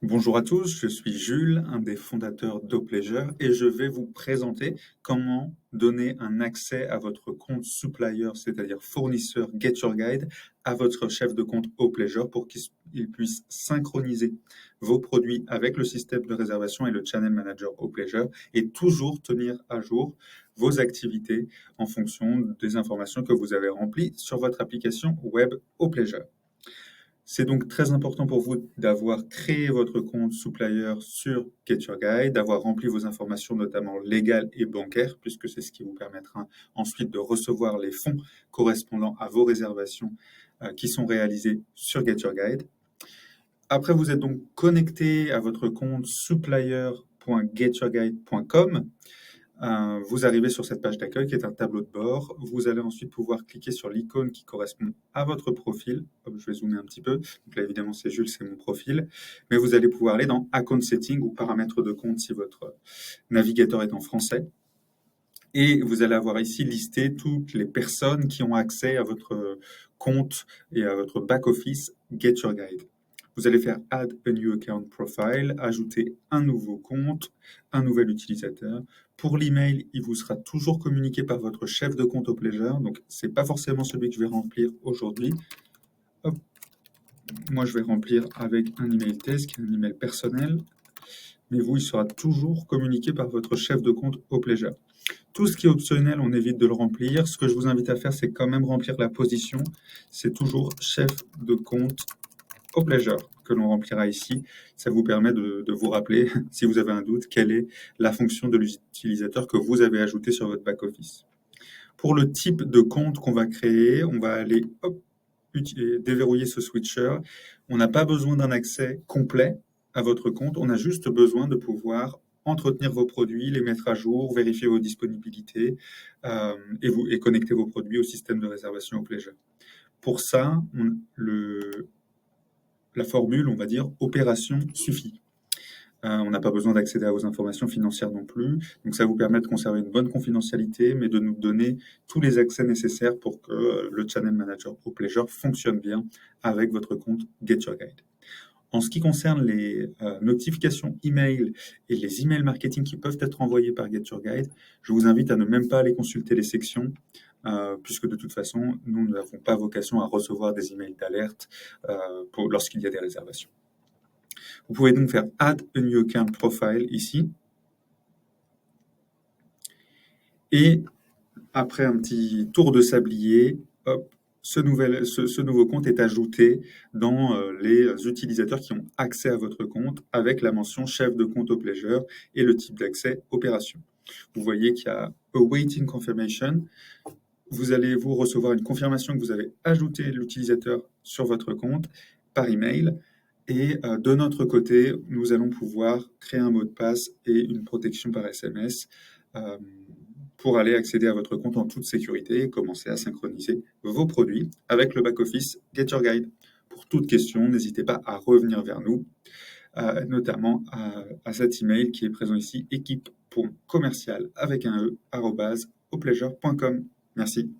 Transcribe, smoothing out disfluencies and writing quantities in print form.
Bonjour à tous, je suis Jules, un des fondateurs d'Opleasure et je vais vous présenter comment donner un accès à votre compte supplier, c'est-à-dire fournisseur Get Your Guide, à votre chef de compte Opleasure pour qu'il puisse synchroniser vos produits avec le système de réservation et le channel manager Opleasure et toujours tenir à jour vos activités en fonction des informations que vous avez remplies sur votre application web Opleasure. C'est donc très important pour vous d'avoir créé votre compte supplier sur Get Your Guide, d'avoir rempli vos informations notamment légales et bancaires, puisque c'est ce qui vous permettra ensuite de recevoir les fonds correspondant à vos réservations qui sont réalisées sur Get Your Guide. Après, vous êtes donc connecté à votre compte supplier.getyourguide.com. Vous arrivez sur cette page d'accueil qui est un tableau de bord. Vous allez ensuite pouvoir cliquer sur l'icône qui correspond à votre profil. Hop, je vais zoomer un petit peu. Donc là, évidemment, c'est Jules, c'est mon profil. Mais vous allez pouvoir aller dans Account Setting ou Paramètres de compte si votre navigateur est en français. Et vous allez avoir ici listé toutes les personnes qui ont accès à votre compte et à votre back-office Get Your Guide. Vous allez faire Add a new account profile, ajouter un nouveau compte, un nouvel utilisateur. Pour l'email, il vous sera toujours communiqué par votre chef de compte Opleasure, donc c'est pas forcément celui que je vais remplir aujourd'hui. Hop. Moi, je vais remplir avec un email test, qui est un email personnel, mais vous, il sera toujours communiqué par votre chef de compte Opleasure. Tout ce qui est optionnel, on évite de le remplir. Ce que je vous invite à faire, c'est quand même remplir la position. C'est toujours chef de compte Opleasure que l'on remplira ici. Ça vous permet de vous rappeler, si vous avez un doute, quelle est la fonction de l'utilisateur que vous avez ajouté sur votre back-office. Pour le type de compte qu'on va créer, on va aller déverrouiller ce switcher. On n'a pas besoin d'un accès complet à votre compte. On a juste besoin de pouvoir entretenir vos produits, les mettre à jour, vérifier vos disponibilités et connecter vos produits au système de réservation Opleasure. Pour ça, la formule, on va dire, opération suffit. On n'a pas besoin d'accéder à vos informations financières non plus. Donc ça vous permet de conserver une bonne confidentialité, mais de nous donner tous les accès nécessaires pour que le Channel Manager Opleasure fonctionne bien avec votre compte Get Your Guide. En ce qui concerne les notifications email et les emails marketing qui peuvent être envoyés par Get Your Guide, je vous invite à ne même pas aller consulter les sections, puisque de toute façon, nous n'avons pas vocation à recevoir des emails d'alerte lorsqu'il y a des réservations. Vous pouvez donc faire Add a new account profile ici. Et après un petit tour de sablier, hop, ce nouveau compte est ajouté dans les utilisateurs qui ont accès à votre compte avec la mention chef de compte Opleasure et le type d'accès opération. Vous voyez qu'il y a Awaiting Confirmation. Vous allez recevoir une confirmation que vous avez ajouté l'utilisateur sur votre compte par email. Et de notre côté, nous allons pouvoir créer un mot de passe et une protection par SMS pour aller accéder à votre compte en toute sécurité et commencer à synchroniser vos produits avec le back-office Get Your Guide. Pour toute question, n'hésitez pas à revenir vers nous, notamment à cet email qui est présent ici, équipe.commercial avec un e, @opleasure.com. Merci.